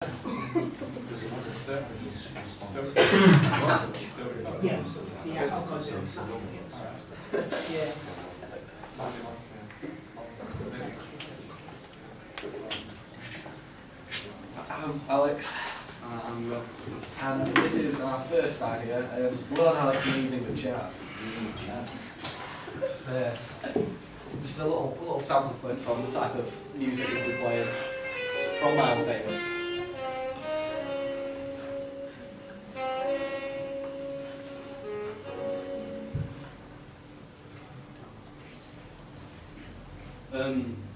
Yeah, of course. Yeah. I'm Alex. I'm Will. And this is our first idea. Will and Alex in Evening with Jazz. It's just a little sample clip from the type of music that we play from Miles Davis.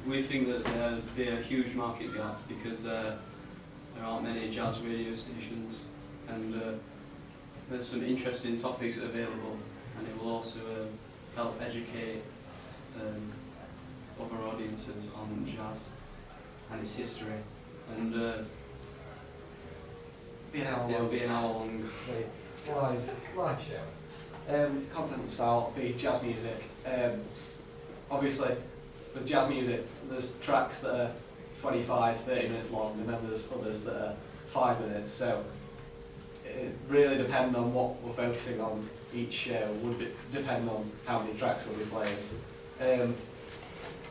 We think that there'd be a huge market gap because there aren't many jazz radio stations, and there's some interesting topics available, and it will also help educate other audiences on jazz and its history. And it'll be an hour-long Live show. Content style be jazz music. Obviously, with jazz music, there's tracks that are 25, 30 minutes long, and then there's others that are 5 minutes. So it really depends on what we're focusing on each show. Would depend on how many tracks we'll be playing.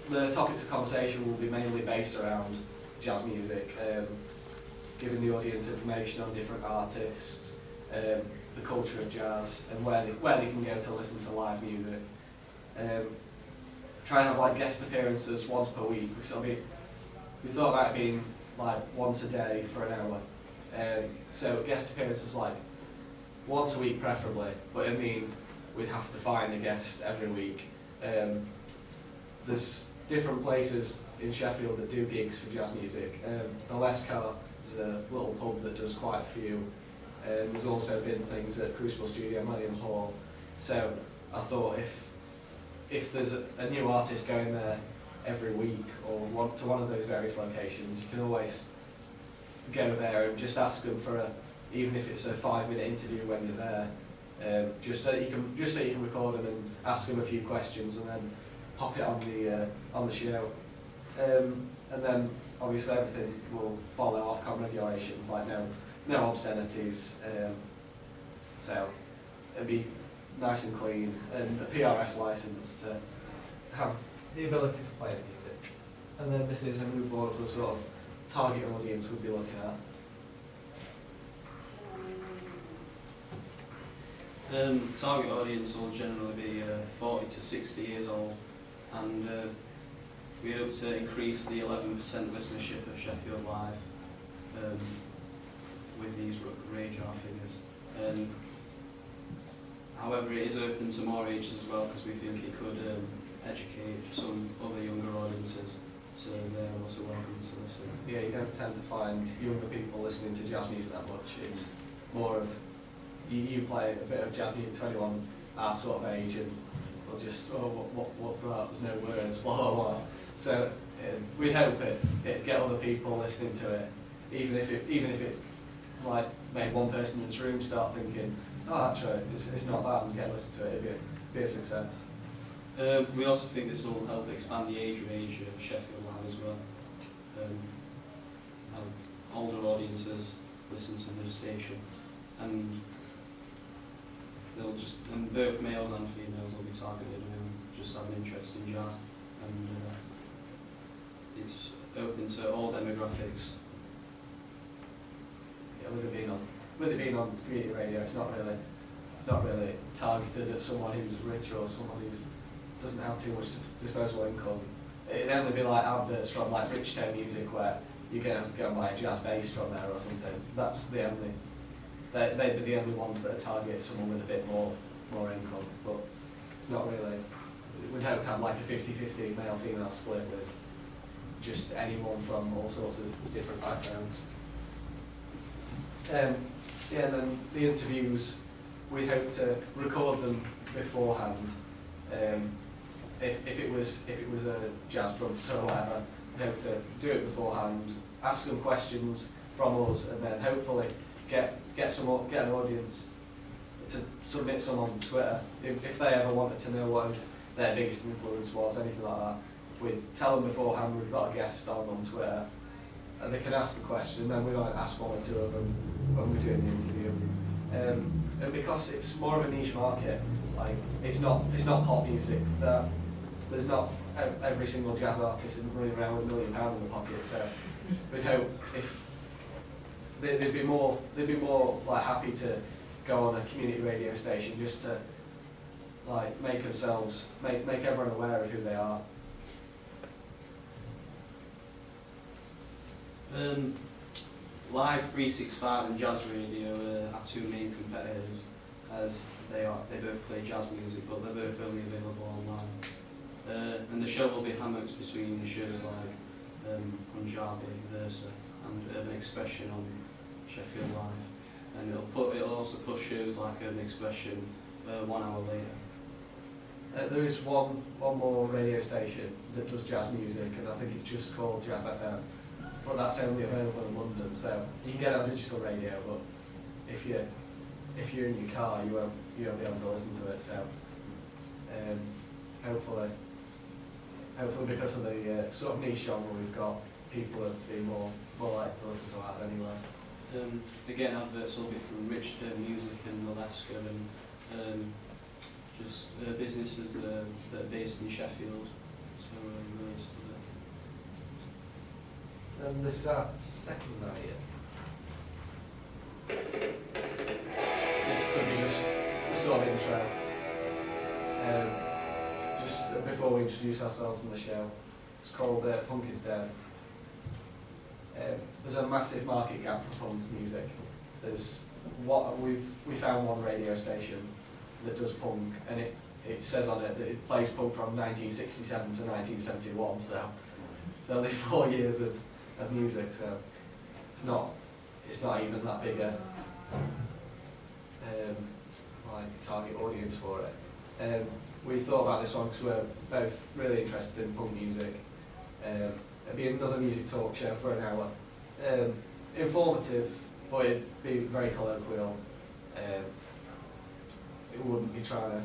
The topics of conversation will be mainly based around jazz music, giving the audience information on different artists, the culture of jazz, and where they can go to listen to live music. Try and have like guest appearances once per week. We thought about it being like once a day for an hour. So guest appearances like once a week preferably, but it means we'd have to find a guest every week. There's different places in Sheffield that do gigs for jazz music. The Lescar is a little pub that does quite a few. There's also been things at Crucible Studio, Millennium Hall. So I thought if there's a new artist going there every week or to one of those various locations, you can always go there and just ask them for even if it's a 5-minute interview when you're there, just so you can record them and ask them a few questions and then pop it on the show. And then obviously everything will follow Ofcom regulations, like no obscenities. So it'd be nice and clean, and a PRS license to have the ability to play the music. And then this is a mood board for the sort of target audience we'll be looking at. Target audience will generally be 40 to 60 years old, and we hope to increase the 11% listenership of Sheffield Live with these radar figures. However, it is open to more ages as well, because we think it could educate some other younger audiences, so they're also welcome to listen. Yeah, you don't tend to find younger people listening to jazz music that much. It's more of, you play a bit of jazz music, 21, our sort of age, and they'll just, what's that, there's no words, blah, blah, blah. So we hope it get other people listening to it, even if it like made one person in this room start thinking, oh, actually, it's not that, and get listened to it, it'd be a success. We also think this will help expand the age range of Sheffield Live as well. Have older audiences listen to the station, and both males and females will be targeted who just have an interest in jazz, and it's open to all demographics. Yeah, with it being on community radio, it's not really targeted at someone who's rich or someone who doesn't have too much disposable income. It'd only be like adverts from like Bridgetown Music where you go and buy a jazz bass from there or something. They'd be the only ones that target someone with a bit more income. But it's not really. We'd hope to have like a 50-50 male-female split with just anyone from all sorts of different backgrounds. Yeah, and then the interviews, we hope to record them beforehand. If it was a jazz drum or whatever, we hope to do it beforehand, ask them questions from us, and then hopefully get an audience to submit some on Twitter. If they ever wanted to know what their biggest influence was, anything like that, we'd tell them beforehand we've got a guest on Twitter, and they can ask the question, and then we might ask one or two of them when we're doing the interview. And because it's more of a niche market, like it's not pop music. There's not every single jazz artist isn't running around with £1 million in the pocket. So we'd hope if they'd be more like happy to go on a community radio station just to like make everyone aware of who they are. Live 365 and Jazz Radio are our two main competitors, as they both play jazz music, but they're both only available online. And the show will be hammocked between shows like Punjabi, Versa, and Urban Expression on Sheffield Live. And it'll also push shows like Urban Expression 1 hour later. There is one more radio station that does jazz music, and I think it's just called Jazz FM. But that's only available in London, so you can get it on digital radio. But if you're in your car, you won't be able to listen to it. So hopefully because of the sort of niche genre we've got, people will be more likely to listen to that anyway. Again, adverts will be from Richton Music and Alaska, and just businesses that are based in Sheffield. So released for that. And this is our second night. This could be just a sort of intro. Just before we introduce ourselves in the show. It's called Punk is Dead. There's a massive market gap for punk music. We found one radio station that does punk, and it says on it that it plays punk from 1967 to 1971, so it's only 4 years of music, so it's not even that big a like target audience for it. We thought about this one because we're both really interested in punk music. It'd be another music talk show for an hour. Informative, but it'd be very colloquial. It wouldn't be trying to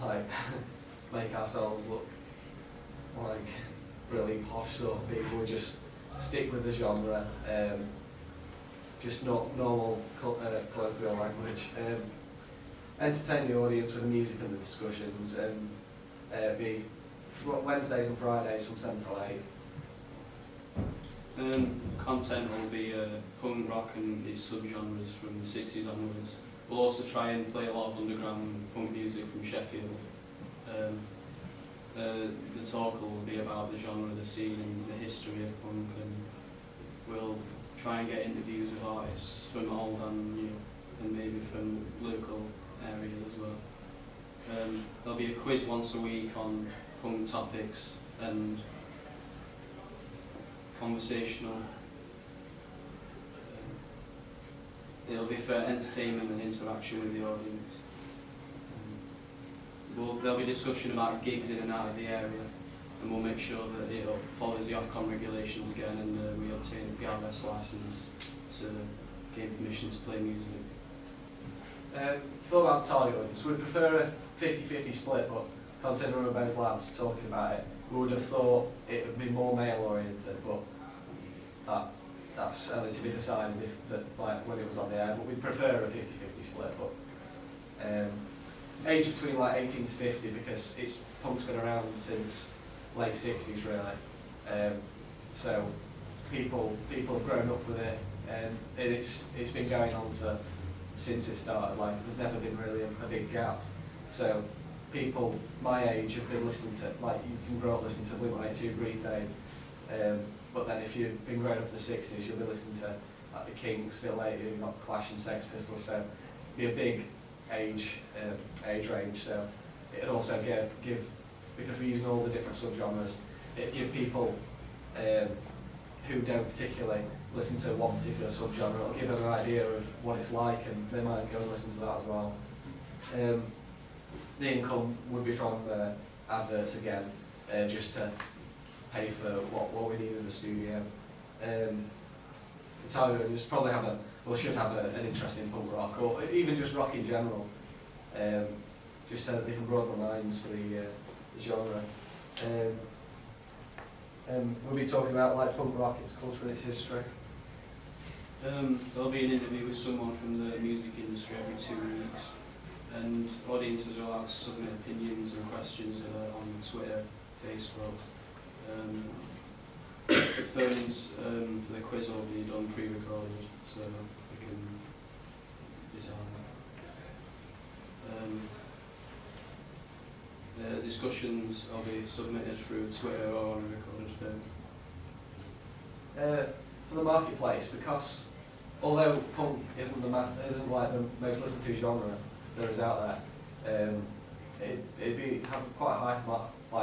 like make ourselves look like really posh sort of people. We just stick with the genre, just not normal colloquial language. Entertain the audience with the music and the discussions, and be Wednesdays and Fridays from 7 till 8. Content will be punk rock and its subgenres from the 60s onwards. We'll also try and play a lot of underground punk music from Sheffield. The talk will be about the genre, the scene and the history of punk, and we'll try and get interviews with artists from old and new, and maybe from local areas as well. There'll be a quiz once a week on punk topics and conversational. It'll be for entertainment and interaction with the audience. There'll be discussion about gigs in and out of the area, and we'll make sure that it follows the Ofcom regulations again, and we obtain a PRS licence to gain permission to play music. Thought about target audience. We'd prefer a 50-50 split, but considering we're both lads talking about it, we would have thought it would be more male oriented, but that's only to be decided when it was on the air. But we'd prefer a 50-50 split. But age between like 18 to 50, because punk's been around since late 60s really. So people have grown up with it, and it's been going on since it started. Like there's never been really a big gap. So people my age have been listening to, like you can grow up listening to Blink-182, Green Day, but then if you've been growing up in the 60s, you'll be listening to like the Kings, a bit later you've got Clash and Sex Pistols, so it'd be a big age range. So it'd also give, because we're using all the different subgenres, it'd give people who don't particularly listen to one particular subgenre, it'll give them an idea of what it's like, and they might go and listen to that as well. The income would be from adverts again, just to pay for what we need in the studio. The target audience probably should have an interest in punk rock, or even just rock in general, just so that they can broaden their minds for the genre. We'll be talking about like punk rock, its culture and its history. There'll be an interview with someone from the music industry every 2 weeks, and audiences are allowed to submit opinions and questions on Twitter, Facebook. Phone-ins for the quiz will be done pre-recorded, so we can decide. Discussions will be submitted through Twitter or on a recorded film. For the marketplace, because although punk isn't like the most listened to genre there is out there, it'd have quite a high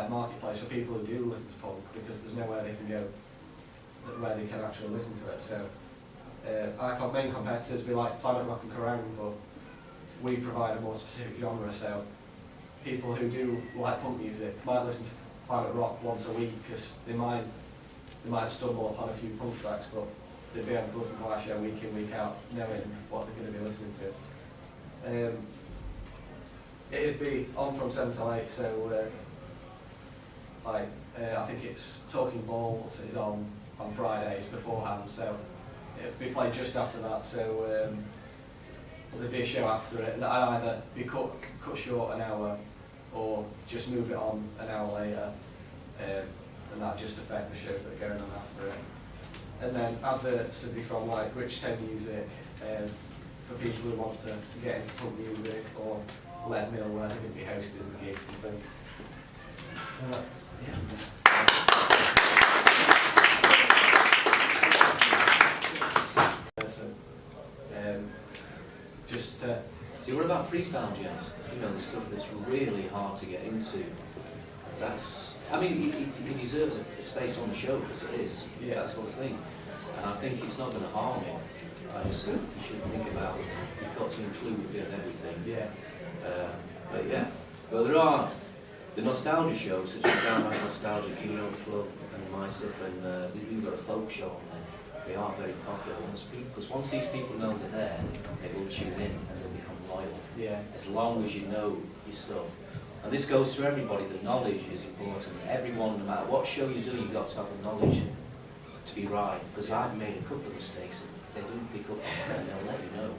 marketplace for people who do listen to punk, because there's nowhere they can go where they can actually listen to it. So our main competitors be like Planet Rock and Kerrang, but we provide a more specific genre. So people who do like punk music might listen to Planet Rock once a week, because they might stumble upon a few punk tracks, but they'd be able to listen to our show week in, week out, knowing what they're going to be listening to. It'd be on from 7 till 8, so I think it's Talking Balls is on Fridays beforehand, so it'd be played just after that, so there'd be a show after it, and I'd either be cut short an hour, or just move it on an hour later, and that just affect the shows that are going on after it. And then adverts would be from like Rich Ten Music, for people who want to get into punk music, or Lead Mill, where they're going to be hosting gigs and things. See, what about freestyle jazz? You know, the stuff that's really hard to get into. I mean, he deserves a space on the show, because it is, that sort of thing. And I think it's not going to harm him. I just think you should think about it. You've got to include a bit of everything. Well, there are the nostalgia shows, such as Downright Nostalgia, Keynote Club, and my stuff, and we've got a folk show on there. They are very popular. Because once these people know they're there, they will tune in and they'll become loyal. As long as you know your stuff. And this goes to everybody, the knowledge is important. Everyone, no matter what show you do, you've got to have the knowledge to be right. Because I've made a couple of mistakes, and they don't pick up on it, and they'll let you know.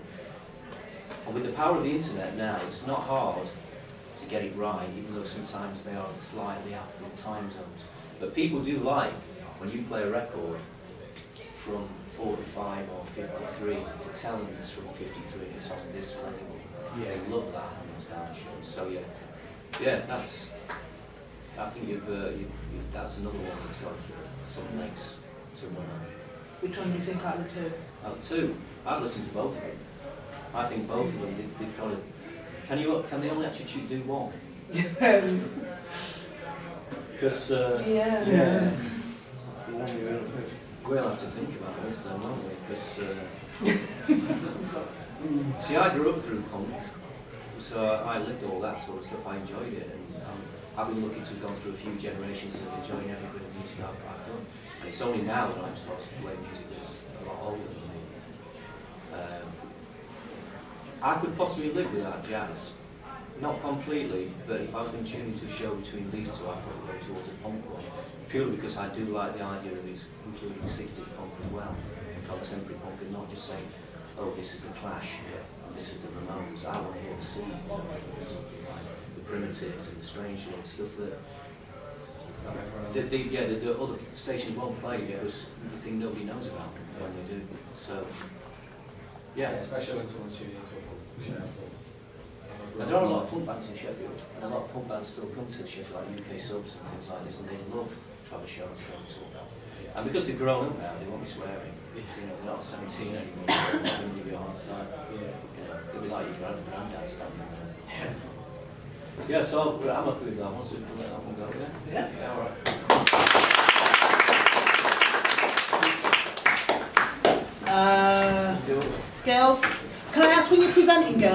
And with the power of the internet now, it's not hard to get it right, even though sometimes they are slightly out of time zones. But people do like, when you play a record from 45 or 53, to tell them it's from 53, it's on this label. They love that on nostalgia shows. So I think that's another one that's got some legs to run on. Which one do you think out of the two? Out of the two, I've listened to both of them. I think both of them, they've got to, can they only actually do one? Because, that's the one we'll have to think about this then, won't we? Because, see, I grew up through punk, so I lived all that sort of stuff. I enjoyed it, and I've been lucky to have gone through a few generations of enjoying every bit of music I've done. And it's only now that I'm starting to play music that's a lot older than me. I could possibly live without jazz. Not completely, but if I was going to tune into a show between these two, I'd probably go towards a punk one. Purely because I do like the idea of these, including 60s punk as well, and contemporary punk, and not just saying, oh, this is the Clash, and this is the Ramones. I want to hear the Seeds, the Primitives, and the Strangelove, stuff that the other stations won't play, because the thing nobody knows about when they do. So, especially when someone's tuning into a punk show. And there are a lot of punk bands in Sheffield, and a lot of punk bands still come to Sheffield, like UK Subs and things like this, and they love to have a show to go and talk about. And because they've grown up now, they won't be swearing. You know, they're not 17 anymore, so they're going to give you a hard time. You know, they'll be like your granddad standing there. So I'm up with that one, so we can let that one go, Yeah, alright. Girls, can I ask when you're presenting, girls?